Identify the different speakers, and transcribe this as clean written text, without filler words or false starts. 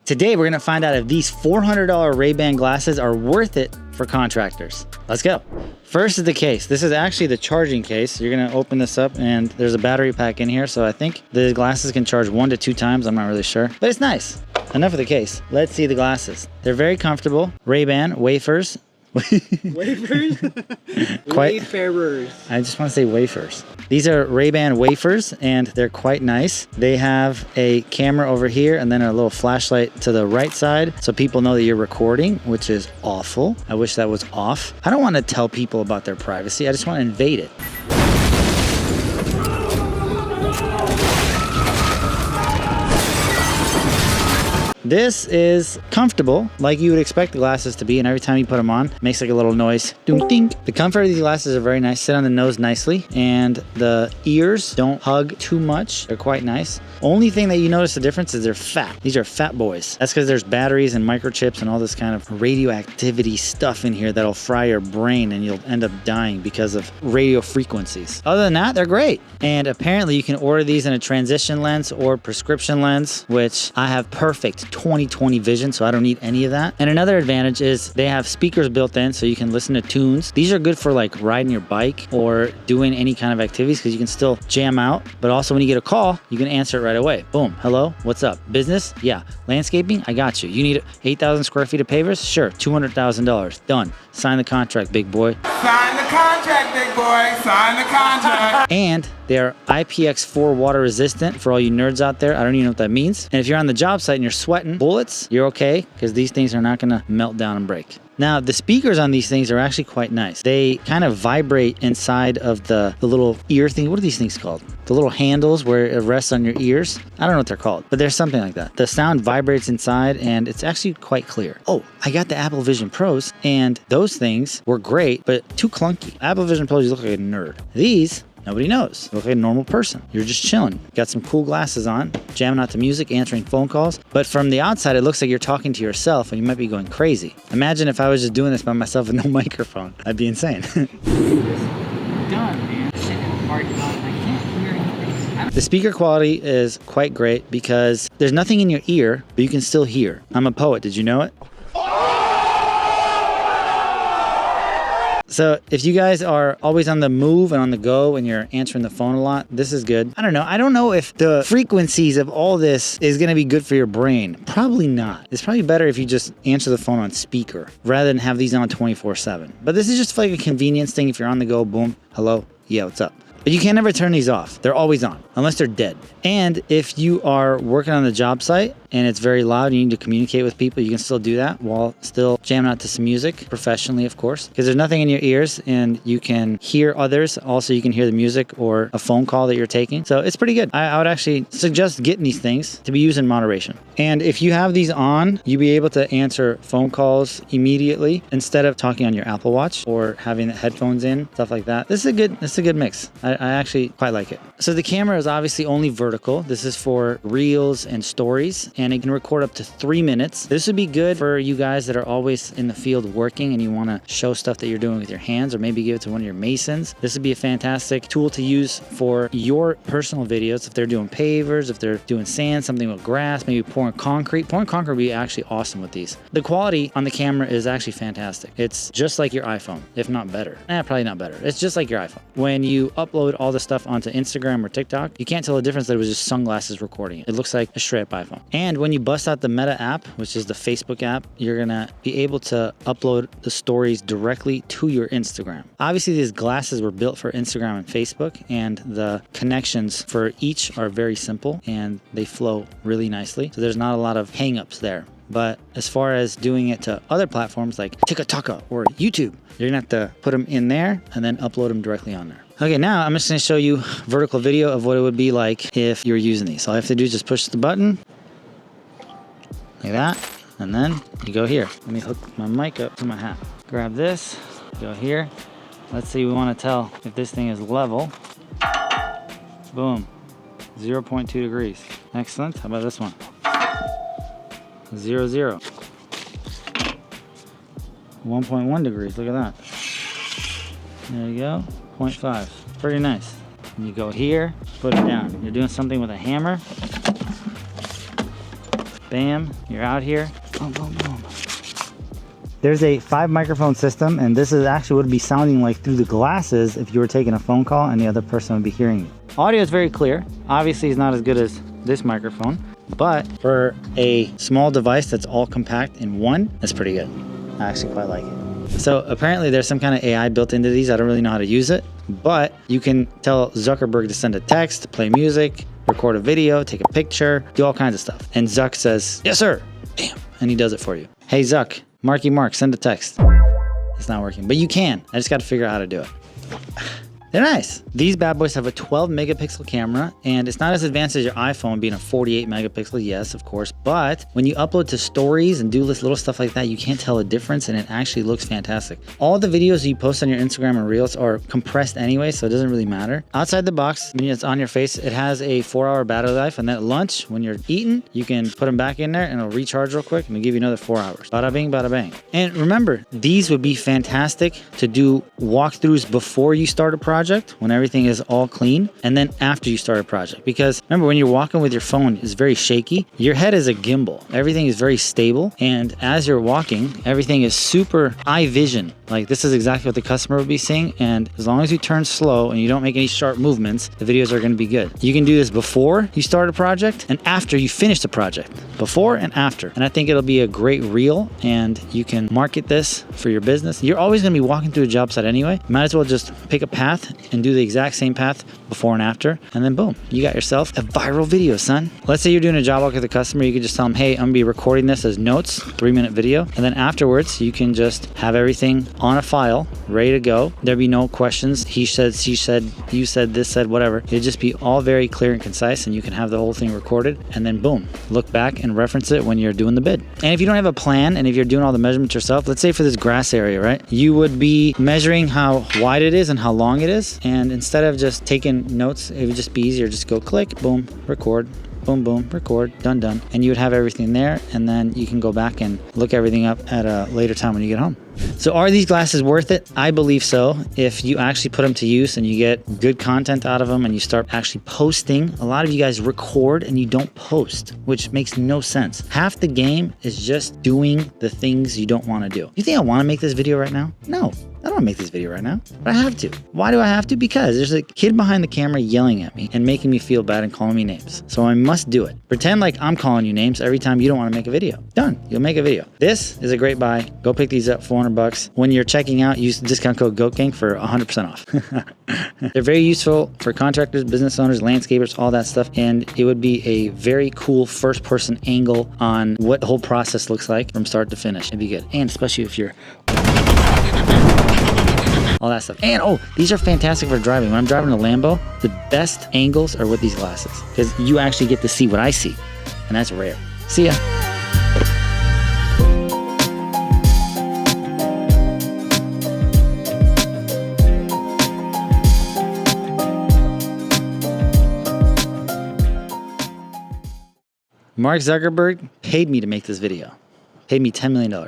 Speaker 1: Today, we're gonna find out if these $400 Ray-Ban glasses are worth it for contractors. Let's go. First is the case. This is actually the charging case. You're gonna open this up and there's a battery pack in here. So I think the glasses can charge 1 to 2 times. I'm not really sure, but it's nice. Enough of the case. Let's see the glasses. They're very comfortable. Ray-Ban wafers.
Speaker 2: Wafers? Wayfarers.
Speaker 1: I just want to say wafers. These are Ray-Ban wafers and they're quite nice. They have a camera over here and then a little flashlight to the right side so people know that you're recording, which is awful. I wish that was off. I don't want to tell people about their privacy. I just want to invade it. This is comfortable, like you would expect the glasses to be, and every time you put them on, it makes like a little noise. Doom ding. The comfort of these glasses are very nice. Sit on the nose nicely, and the ears don't hug too much. They're quite nice. Only thing that you notice the difference is they're fat. These are fat boys. That's because there's batteries and microchips and all this kind of radioactivity stuff in here that'll fry your brain and you'll end up dying because of radio frequencies. Other than that, they're great. And apparently you can order these in a transition lens or prescription lens, which I have perfect 20/20 vision, so I don't need any of that. And another advantage is they have speakers built in so you can listen to tunes. These are good for like riding your bike or doing any kind of activities because you can still jam out, but also when you get a call, you can answer it right away. Boom. Hello, what's up? Business? Yeah. Landscaping? I got you. You need 8,000 square feet of pavers? Sure. $200,000. Done. Sign the contract, big boy.
Speaker 3: Sign the contract, big boy. Sign the contract.
Speaker 1: And they're IPX4 water resistant for all you nerds out there. I don't even know what that means. And if you're on the job site and you're sweating bullets, you're okay because these things are not gonna melt down and break. Now, the speakers on these things are actually quite nice. They kind of vibrate inside of the little ear thing. What are these things called? The little handles where it rests on your ears. I don't know what they're called, but there's something like that. The sound vibrates inside and it's actually quite clear. Oh, I got the Apple Vision Pros and those things were great, but too clunky. Apple Vision Pros, you look like a nerd. These, nobody knows. You look like a normal person. You're just chilling. Got some cool glasses on, jamming out to music, answering phone calls. But from the outside, it looks like you're talking to yourself and you might be going crazy. Imagine if I was just doing this by myself with no microphone. I'd be insane.
Speaker 2: Done, man. Sitting in a parking lot and I can't hear anything.
Speaker 1: The speaker quality is quite great because there's nothing in your ear, but you can still hear. I'm a poet. Did you know it? So if you guys are always on the move and on the go and you're answering the phone a lot, this is good. I don't know. I don't know if the frequencies of all this is going to be good for your brain. Probably not. It's probably better if you just answer the phone on speaker rather than have these on 24/7. But this is just like a convenience thing. If you're on the go, boom, hello, yeah, what's up? But you can never turn these off. They're always on, unless they're dead. And if you are working on the job site and it's very loud and you need to communicate with people, you can still do that while still jamming out to some music, professionally, of course, because there's nothing in your ears and you can hear others. Also, you can hear the music or a phone call that you're taking. So it's pretty good. I would actually suggest getting these things to be used in moderation. And if you have these on, you'll be able to answer phone calls immediately instead of talking on your Apple Watch or having the headphones in, stuff like that. This is a good mix. I actually quite like it. So the camera is obviously only vertical. This is for reels and stories, and it can record up to 3 minutes. This would be good for you guys that are always in the field working and you want to show stuff that you're doing with your hands, or maybe give it to one of your masons. This would be a fantastic tool to use for your personal videos if they're doing pavers, if they're doing sand, something with grass, maybe pouring concrete. Pouring concrete would be actually awesome with these. The quality on the camera is actually fantastic. It's just like your iPhone, if not better. Probably not better. It's just like your iPhone. When you upload all the stuff onto Instagram or TikTok, you can't tell the difference that it was just sunglasses recording it. It looks like a straight up iPhone. And when you bust out the Meta app, which is the Facebook app, you're gonna be able to upload the stories directly to your Instagram. Obviously, these glasses were built for Instagram and Facebook, and the connections for each are very simple and they flow really nicely. So there's not a lot of hangups there. But as far as doing it to other platforms like TikTok or YouTube, you're gonna have to put them in there and then upload them directly on there. Okay, now I'm just gonna show you vertical video of what it would be like if you're using these. All I have to do is just push the button, like that, and then you go here. Let me hook my mic up to my hat. Grab this, go here. Let's see, we wanna tell if this thing is level. Boom, 0.2 degrees. Excellent, how about this one? 0, 0. 1.1 degrees, look at that. There you go, 0.5, pretty nice. And you go here, put it down. You're doing something with a hammer. Bam, you're out here. Boom, boom, boom. There's a 5 microphone system, and this is actually what would be sounding like through the glasses if you were taking a phone call and the other person would be hearing you. Audio is very clear. Obviously, it's not as good as this microphone, but for a small device that's all compact in one, that's pretty good. I actually quite like it. So apparently there's some kind of AI built into these. I don't really know how to use it, but you can tell Zuckerberg to send a text, play music, record a video, take a picture, do all kinds of stuff. And Zuck says, yes, sir. Bam. And he does it for you. Hey, Zuck, Marky Mark, send a text. It's not working, but you can. I just got to figure out how to do it. They're nice. These bad boys have a 12 megapixel camera, and it's not as advanced as your iPhone being a 48 megapixel, yes, of course, but when you upload to stories and do this little stuff like that, you can't tell a difference, and it actually looks fantastic. All the videos you post on your Instagram and Reels are compressed anyway, so it doesn't really matter. Outside the box, when it's on your face, it has a 4-hour battery life, and then at lunch, when you're eating, you can put them back in there, and it'll recharge real quick, and it'll give you another 4 hours. Bada bing, bada bang. And remember, these would be fantastic to do walkthroughs before you start a project, when everything is all clean, and then after you start a project. Because remember, when you're walking with your phone, it's very shaky. Your head is a gimbal. Everything is very stable, and as you're walking, everything is super eye vision. Like, this is exactly what the customer would be seeing, and as long as you turn slow and you don't make any sharp movements, the videos are going to be good. You can do this before you start a project and after you finish the project. Before and after. And I think it'll be a great reel, and you can market this for your business. You're always going to be walking through a job site anyway. Might as well just pick a path and do the exact same path before and after, and then boom, you got yourself a viral video, son. Let's say you're doing a job walk with a customer. You could just tell them, hey, I'm going to be recording this as notes, 3-minute video, and then afterwards you can just have everything on a file ready to go. There'd be no questions. He said, she said, you said, this said, whatever. It'd just be all very clear and concise, and you can have the whole thing recorded, and then boom, look back and reference it when you're doing the bid. And if you don't have a plan, and if you're doing all the measurements yourself, let's say for this grass area, right, you would be measuring how wide it is and how long it is, and instead of just taking notes, it would just be easier. Just go click, boom, record, boom, boom, record, done, done. And you would have everything there, and then you can go back and look everything up at a later time when you get home. So are these glasses worth it? I believe so. If you actually put them to use and you get good content out of them and you start actually posting. A lot of you guys record and you don't post, which makes no sense. Half the game is just doing the things you don't want to do. You think I want to make this video right now? No. I don't want to make this video right now, but I have to. Why do I have to? Because there's a kid behind the camera yelling at me and making me feel bad and calling me names. So I must do it. Pretend like I'm calling you names every time you don't want to make a video. Done. You'll make a video. This is a great buy. Go pick these up, $400. When you're checking out, use the discount code GOATGANG for 100% off. They're very useful for contractors, business owners, landscapers, all that stuff. And it would be a very cool first-person angle on what the whole process looks like from start to finish. It'd be good. And especially if you're all that stuff. And oh, these are fantastic for driving. When I'm driving a Lambo, the best angles are with these glasses because you actually get to see what I see, and that's rare. See ya. Mark Zuckerberg paid me to make this video. Paid me $10 million.